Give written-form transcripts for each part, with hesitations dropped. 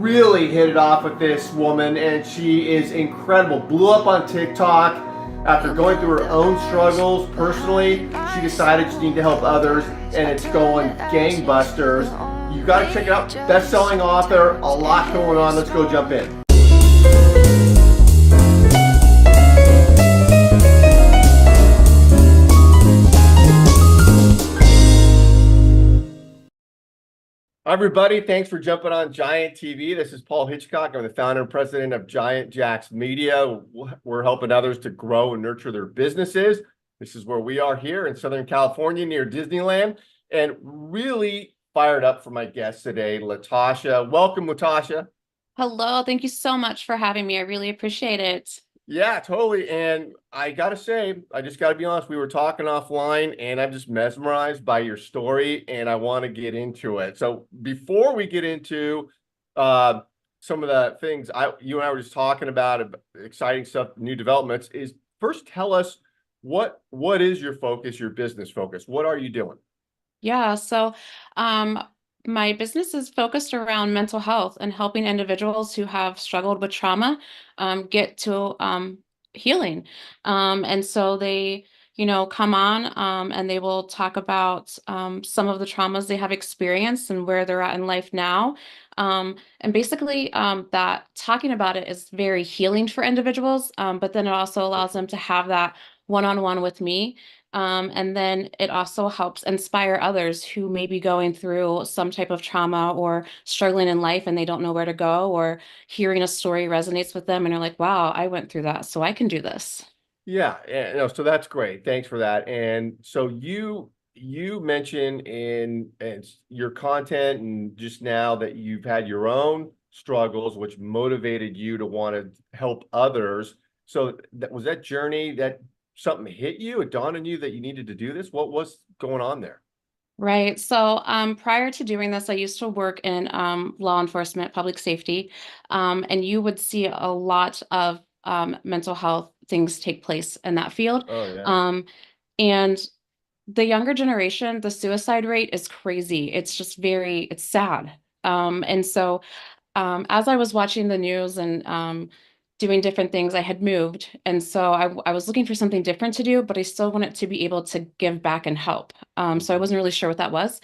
really hit it off with this woman, and she is incredible. Blew up on TikTok after going through her own struggles personally. She decided she needed to help others, and it's going gangbusters. You got to check it out. Best-selling author, a lot going on. Let's go jump in. Hi, everybody. Thanks for jumping on Giant TV. This is Paul Hitchcock. I'm the founder and president of Giant Jacks Media. We're helping others to grow and nurture their businesses. This is where we are here in Southern California near Disneyland, and really fired up for my guest today, LaTasha. Welcome, LaTasha. Hello, thank you so much for having me. I really appreciate it. Yeah, totally. And I gotta say, I just gotta be honest, we were talking offline and I'm just mesmerized by your story and I want to get into it. So before we get into uh some of the things you and I were just talking about exciting stuff, new developments, is first tell us what is your focus, your business focus? What are you doing? Yeah, so um, my business is focused around mental health and helping individuals who have struggled with trauma get to healing. And so they, come on and they will talk about some of the traumas they have experienced and where they're at in life now. And basically, that talking about it is very healing for individuals, but then it also allows them to have that one-on-one with me. And then it also helps inspire others who may be going through some type of trauma or struggling in life and they don't know where to go, or hearing a story resonates with them and are like, wow, I went through that, so I can do this. Yeah, no, so that's great. Thanks for that. And so you mentioned in your content and just now that you've had your own struggles, which motivated you to want to help others. So that was that journey that something hit you, it dawned on you that you needed to do this. What was going on there? Right. So prior to doing this, I used to work in law enforcement, public safety, and you would see a lot of mental health things take place in that field. Oh yeah. And the younger generation, the suicide rate is crazy. It's just it's sad. And so as I was watching the news and doing different things, I had moved. And so I was looking for something different to do, but I still wanted to be able to give back and help. So I Mhm. wasn't really sure what that was.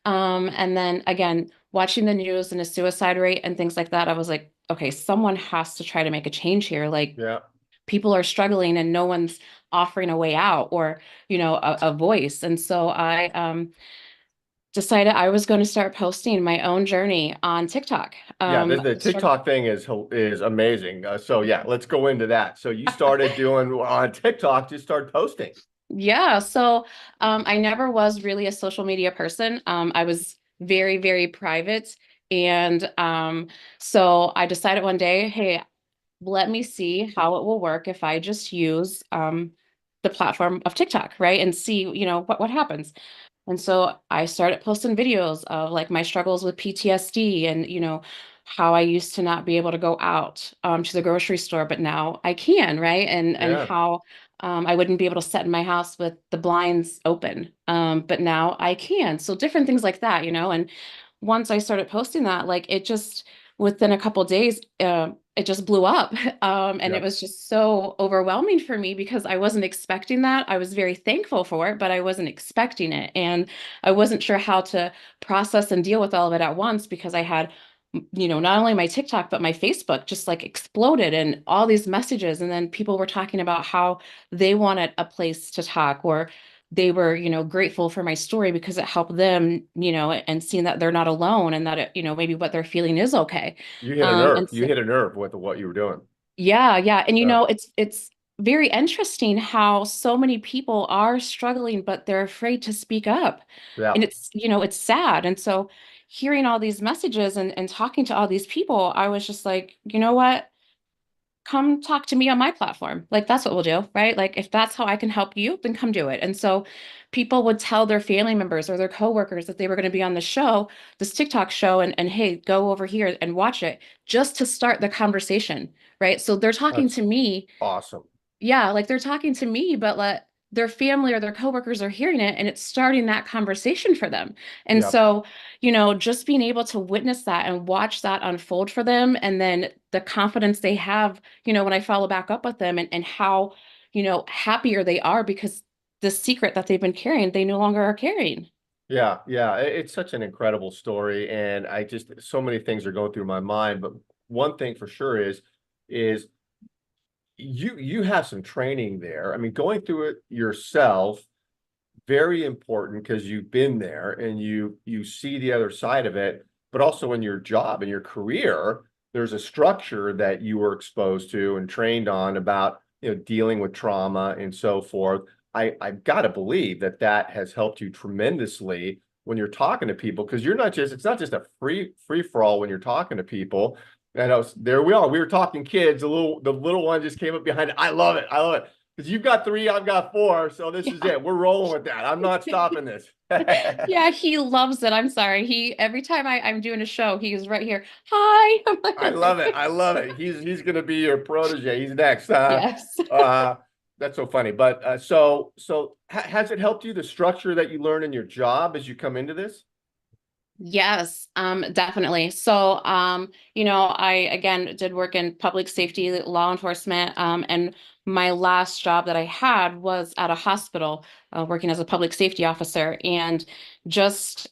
And then again, watching the news and the suicide rate and things like that, I was like, okay, someone has to try to make a change here. Like, Yeah. people are struggling and no one's offering a way out, or a voice. And so I decided I was going to start posting my own journey on TikTok. Yeah, the Start, TikTok thing is amazing. So yeah, let's go into that. So you started doing on TikTok, just start posting. yeah, so I never was really a social media person. I was very, very private. And so I decided one day, hey, let me see how it will work if I just use the platform of TikTok, right? And see, what happens. And so I started posting videos of like my struggles with PTSD and, how I used to not be able to go out to the grocery store, but now I can, right? And Yeah. how I wouldn't be able to sit in my house with the blinds open, but now I can. So different things like that, and once I started posting that, like it just within a couple days, it just blew up. And it Yeah. was just so overwhelming for me because I wasn't expecting that. I was very thankful for it, but I wasn't expecting it. And I wasn't sure how to process and deal with all of it at once because I had, not only my TikTok, but my Facebook just like exploded and all these messages. And then people were talking about how they wanted a place to talk, or they were, grateful for my story because it helped them, and seeing that they're not alone and that maybe what they're feeling is okay. You hit a nerve. And You so, hit a nerve with what you were doing. yeah, yeah. And Yeah. it's very interesting how so many people are struggling, but they're afraid to speak up. Yeah. And it's sad. And so hearing all these messages and talking to all these people, I was just like, you know what? Come talk to me on my platform. Like that's what we'll do, right? Like if that's how I can help you, then come do it. And so people would tell their family members or their coworkers that they were going to be on the show, this TikTok show, and hey, go over here and watch it just to start the conversation, right? So they're talking That's to me. awesome. Yeah, like they're talking to me, but their family or their coworkers are hearing it and it's starting that conversation for them. And Yep. so, just being able to witness that and watch that unfold for them, and then the confidence they have, when I follow back up with them, and how, happier they are because the secret that they've been carrying, they no longer are carrying. Yeah, yeah, it's such an incredible story, and I just so many things are going through my mind. But one thing for sure is you have some training there. I mean, going through it yourself, very important because you've been there and you see the other side of it, but also in your job and your career, there's a structure that you were exposed to and trained on about, dealing with trauma and so forth. I've got to believe that that has helped you tremendously when you're talking to people, because it's not just a free for all when you're talking to people. And there we are. We were talking kids. The little one just came up behind it. I love it. I love it. Because you've got three, I've got four, so this is Yeah. it. We're rolling with that. I'm not stopping this. Yeah, he loves it. I'm sorry. Every time I'm doing a show, he is right here. Hi. I'm I love it. like, I love it. He's gonna be your protege. He's next. yes. Uh, that's so funny. But has it helped you, the structure that you learn in your job as you come into this? Yes, definitely. So, I again did work in public safety, law enforcement, and my last job that I had was at a hospital, working as a public safety officer, and just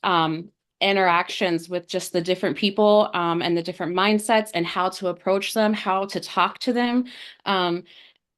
interactions with just the different people, and the different mindsets and how to approach them, how to talk to them. Um,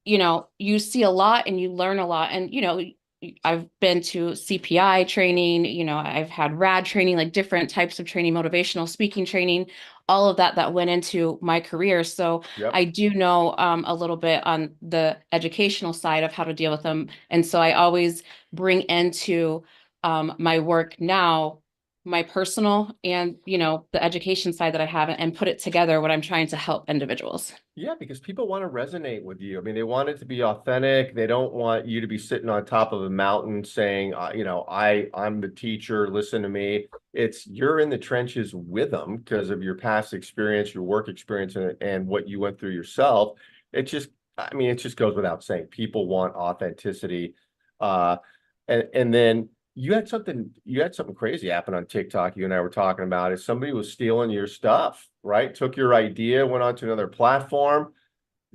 you see a lot and you learn a lot. And, I've been to CPI training, I've had RAD training, like different types of training, motivational speaking training, all of that went into my career. So Yep. I do know a little bit on the educational side of how to deal with them. And so I always bring into my work now, my personal and, the education side that I have, and put it together when I'm trying to help individuals. Yeah, because people want to resonate with you. I mean, they want it to be authentic. They don't want you to be sitting on top of a mountain saying, I'm the teacher, listen to me. It's you're in the trenches with them because of your past experience, your work experience, and what you went through yourself. It just, I mean, it just goes without saying. People want authenticity. Uh, and then you had something crazy happen on TikTok. You and I were talking about it. Somebody was stealing your stuff, right? Took your idea, went on to another platform.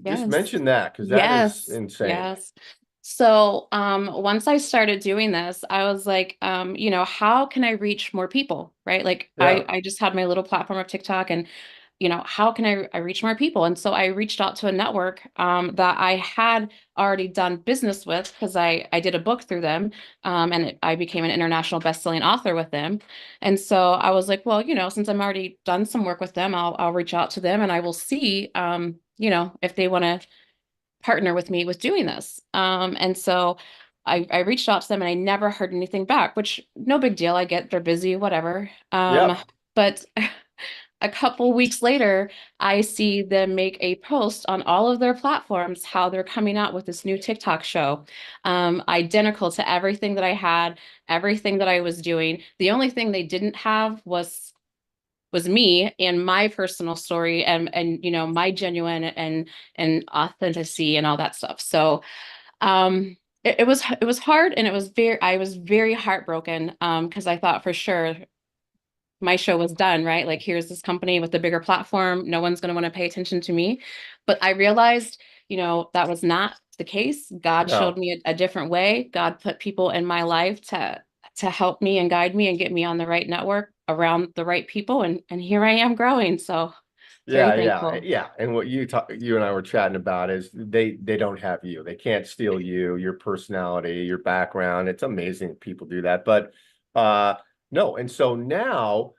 Just Yes. mention that because that is Yes. insane. Yes. So, once I started doing this, I was like, how can I reach more people, right? Like Yeah. I just had my little platform of TikTok, and, how can I reach more people? And so I reached out to a network that I had already done business with, because I did a book through them, and I became an international best-selling author with them. And so I was like, well, since I'm already done some work with them, I'll reach out to them and I will see, if they want to partner with me with doing this. And so I reached out to them and I never heard anything back, which no big deal. I get they're busy, whatever. Yep. But a couple weeks later, I see them make a post on all of their platforms how they're coming out with this new TikTok show, identical to everything that I had, everything that I was doing. The only thing they didn't have was me and my personal story, and my genuine and authenticity and all that stuff. So it was hard, and I was very heartbroken, because I thought for sure my show was done, right? Like, here's this company with a bigger platform, no one's going to want to pay attention to me. But I realized, that was not the case. God showed No. me a different way. God put people in my life to help me and guide me and get me on the right network around the right people, and here I am growing. So very Yeah, yeah, thankful. yeah. And what you and I were chatting about is they don't have you. They can't steal you, your personality, your background. It's amazing that people do that. But uh no, and so now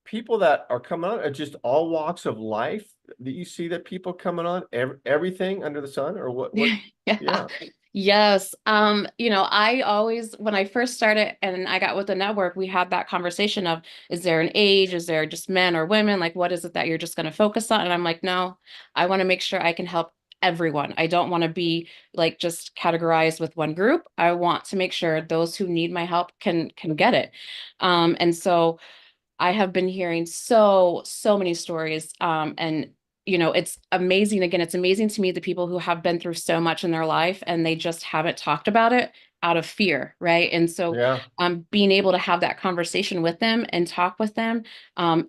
people that are coming on are just all walks of life that you see that people coming on everything under the sun or what Yeah. yeah. Yes. I always, when I first started and I got with the network, we had that conversation of, is there an age? Is there just men or women? Like, what is it that you're just going to focus on? And I'm like, no, I want to make sure I can help everyone. I don't want to be like just categorized with one group. I want to make sure those who need my help can get it. And so I have been hearing so many stories. And, it's amazing. Again, it's amazing to me the people who have been through so much in their life and they just haven't talked about it out of fear, right? And so Yeah. being able to have that conversation with them and talk with them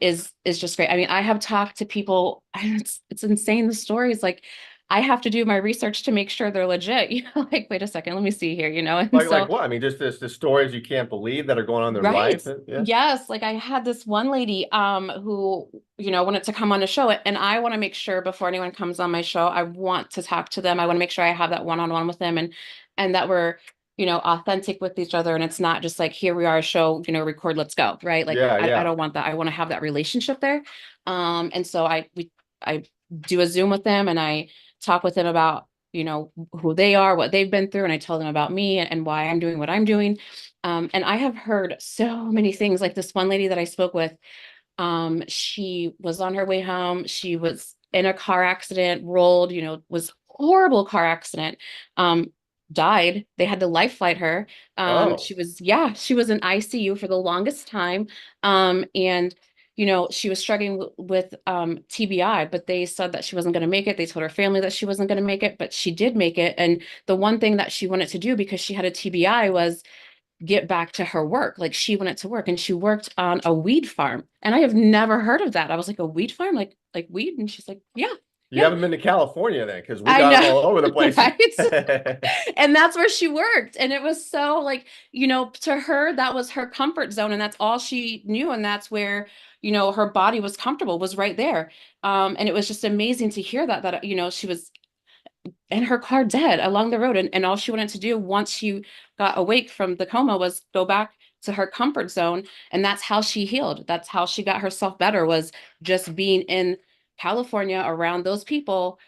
is just great. I mean, I have talked to people, it's insane the stories. Like I have to do my research to make sure they're legit. Like, wait a second, let me see here, and Like so what? I mean, just the stories you can't believe that are going on in their right. life. Yeah. Yes, like I had this one lady who, wanted to come on the show, and I want to make sure before anyone comes on my show, I want to talk to them. I want to make sure I have that one-on-one with them, and that we're, authentic with each other, and it's not just like here we are, a show, record, let's go, right? Like Yeah. I Yeah. don't want that. I want to have that relationship there. And so I do a Zoom with them and I talk with them about, who they are, what they've been through, and I tell them about me and why I'm doing what I'm doing. And I have heard so many things. Like this one lady that I spoke with, she was on her way home. She was in a car accident, rolled, was horrible car accident. Um, Died. They had to life flight her. Oh. She was in ICU for the longest time. And she was struggling with TBI, but they said that she wasn't going to make it. They told her family that she wasn't going to make it, but she did make it. And the one thing that she wanted to do because she had a TBI was get back to her work. Like she went to work and she worked on a weed farm. And I have never heard of that. I was like, a weed farm, like weed? And she's like, yeah, You yeah. haven't been to California then, because we I got them know, all over the place. right? And that's where she worked. And it was so like, to her, that was her comfort zone. And that's all she knew. And that's where, her body was comfortable, was right there. And it was just amazing to hear that, she was in her car dead along the road. And all she wanted to do once she got awake from the coma was go back to her comfort zone. And that's how she healed. That's how she got herself better, was just being in California around those people,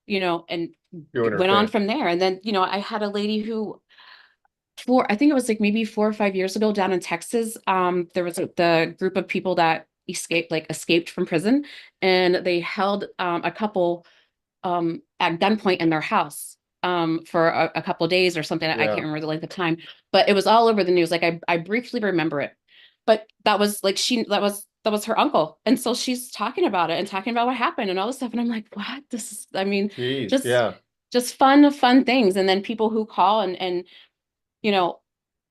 and Doing her went on thing. from there. And then, I had a lady who I think it was like maybe 4 or 5 years ago down in Texas. There was the group of people that escaped from prison, and they held a couple at gunpoint in their house for a couple of days or something. I can't Yeah. remember the length of time, but it was all over the news. Like I briefly remember it, but that was like that was her uncle, and so she's talking about it and talking about what happened and all this stuff, and I'm like, what? This is, I mean, Jeez. just Yeah. fun things, and then people who call and you know,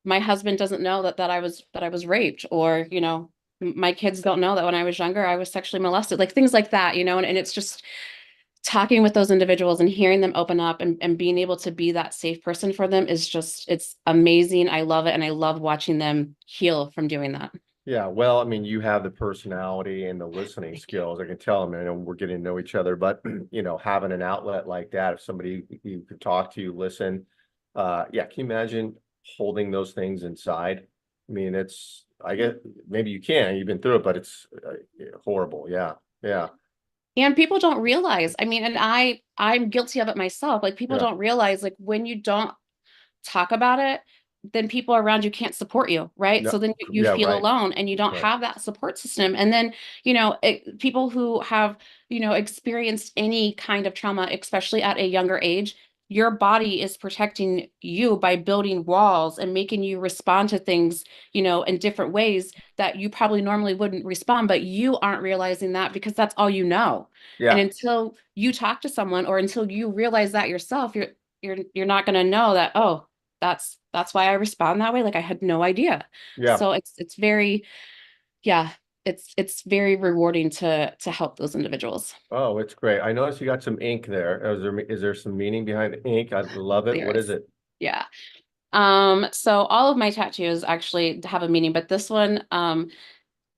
my husband doesn't know that I was raped, or my kids don't know that when I was younger I was sexually molested, like things like that, and it's just talking with those individuals and hearing them open up and being able to be that safe person for them is just, it's amazing. I love it. And I love watching them heal from doing that. Yeah, well, I mean, you have the personality and the listening Thank you. skills. I can tell. I mean, I know we're getting to know each other, but having an outlet like that, if somebody you could talk to, listen, yeah, can you imagine holding those things inside? I mean, I get, maybe you can, you've been through it, but it's yeah, horrible. Yeah, yeah, And people don't realize, I mean, and I'm guilty of it myself. Like people yeah. don't realize, like when you don't talk about it, then people around you can't support you, right? So No, then you yeah, feel right, alone and you don't right. have that support system. And then, people who have, experienced any kind of trauma, especially at a younger age, your body is protecting you by building walls and making you respond to things, in different ways that you probably normally wouldn't respond, but you aren't realizing that because that's all you know. And Yeah, until you talk to someone or until you realize that yourself, you're not going to know that, oh, that's why I respond that way. Like I had no idea. yeah. So it's very, yeah, it's very rewarding to help those individuals. Oh, it's great. I noticed you got some ink there. Is there some meaning behind the ink? I love it. There What is is. it? Yeah. So all of my tattoos actually have a meaning, but this one,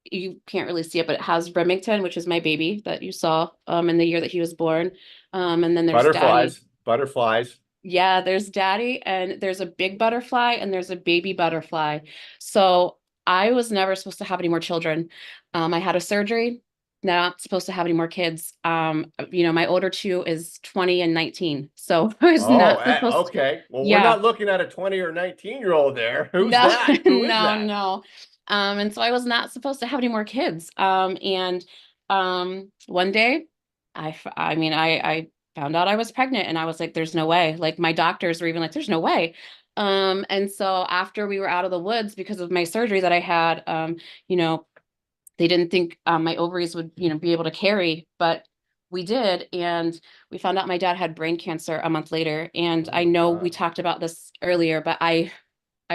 you can't really see it, but it has Remington, which is my baby that you saw in the year that he was born. And then there's Daddy. Butterflies, butterflies. Yeah, there's Daddy, and there's a big butterfly, and there's a baby butterfly. So I was never supposed to have any more children. I had a surgery, not supposed to have any more kids. My older two is 20 and 19. So I was Oh, not supposed to, okay. Well, we're yeah. not looking at a 20 or 19-year-old there. Who's No, that? Who is no, that? no. And so I was not supposed to have any more kids. And one day I mean, I found out I was pregnant and I was like, there's no way. Like my doctors were even like, there's no way. And so after we were out of the woods because of my surgery that I had, you know, they didn't think my ovaries would, be able to carry, but we did, and we found out my dad had brain cancer a month later. And Oh I my know we God. talked about this earlier, but I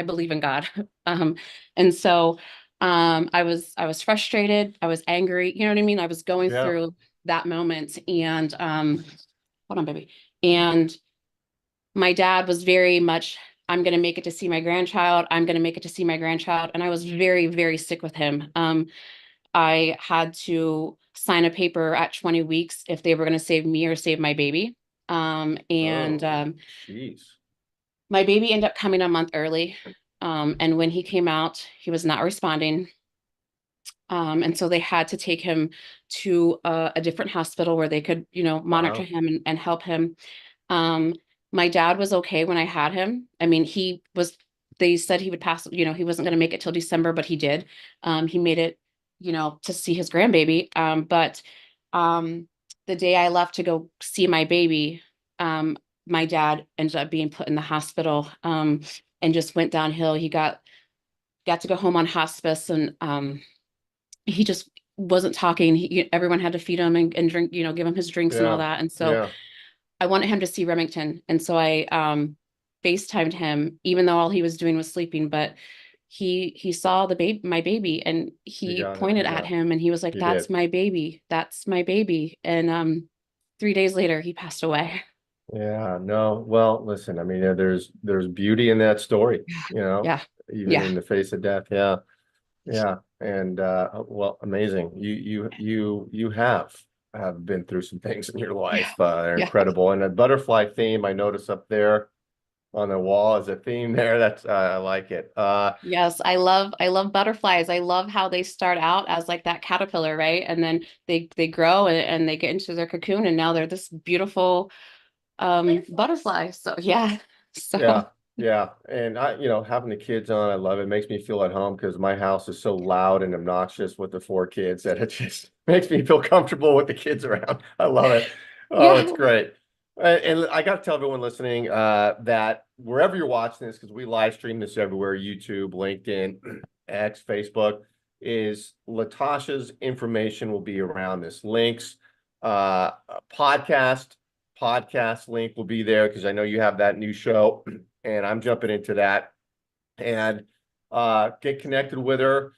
believe in God. Um, and so I was frustrated, I was angry, you know what I mean? I was going Yeah. through that moment, and hold on, baby. And my dad was very much, I'm going to make it to see my grandchild. I'm going to make it to see my grandchild. And I was very, very sick with him. I had to sign a paper at 20 weeks if they were going to save me or save my baby. And Oh, jeez. My baby ended up coming a month early. And when he came out, he was not responding. And so they had to take him to a different hospital where they could, monitor Wow. him and help him. Um, my dad was okay when I had him. I mean, they said he would pass, he wasn't going to make it till December, but he did. He made it, to see his grandbaby. But the day I left to go see my baby, my dad ended up being put in the hospital, and just went downhill. He got to go home on hospice, and he just wasn't talking. Everyone had to feed him and drink, give him his drinks and all Yeah. that. And so Yeah. I wanted him to see Remington. And so I FaceTimed him, even though all he was doing was sleeping, but he saw my baby, and You he got it. pointed at Yeah. him and he was like, You "That's did. my baby. That's my baby." And 3 days later he passed away. Yeah, no. Well, listen, I mean, there's beauty in that story, Yeah. even Yeah. in the face of death. Yeah. Yeah. And well, amazing. You have been through some things in your Yeah. life. They're Yeah. incredible. And the butterfly theme I notice up there on the wall is a theme there. That's I like it. Yes, I love butterflies. I love how they start out as like that caterpillar, right? And then they grow, and they get into their cocoon, and now they're this beautiful butterfly. So yeah. Yeah, So yeah. And having the kids on, I love it. It makes me feel at home because my house is so loud and obnoxious with the four kids that it just makes me feel comfortable with the kids around. I love it. Oh, it's yeah. great. And I got to tell everyone listening that wherever you're watching this, because we live stream this everywhere, YouTube, LinkedIn, X, Facebook, is LaTasha's information will be around this. Links, podcast link will be there because I know you have that new show and I'm jumping into that and get connected with her.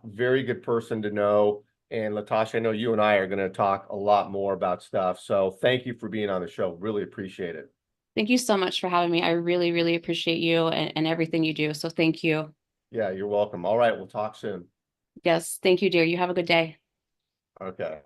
Very good person to know. And LaTasha, I know you and I are going to talk a lot more about stuff. So thank you for being on the show. Really appreciate it. Thank you so much for having me. I really, really appreciate you and everything you do. So thank you. Yeah, you're welcome. All right, we'll talk soon. Yes, thank you, dear. You have a good day. Okay.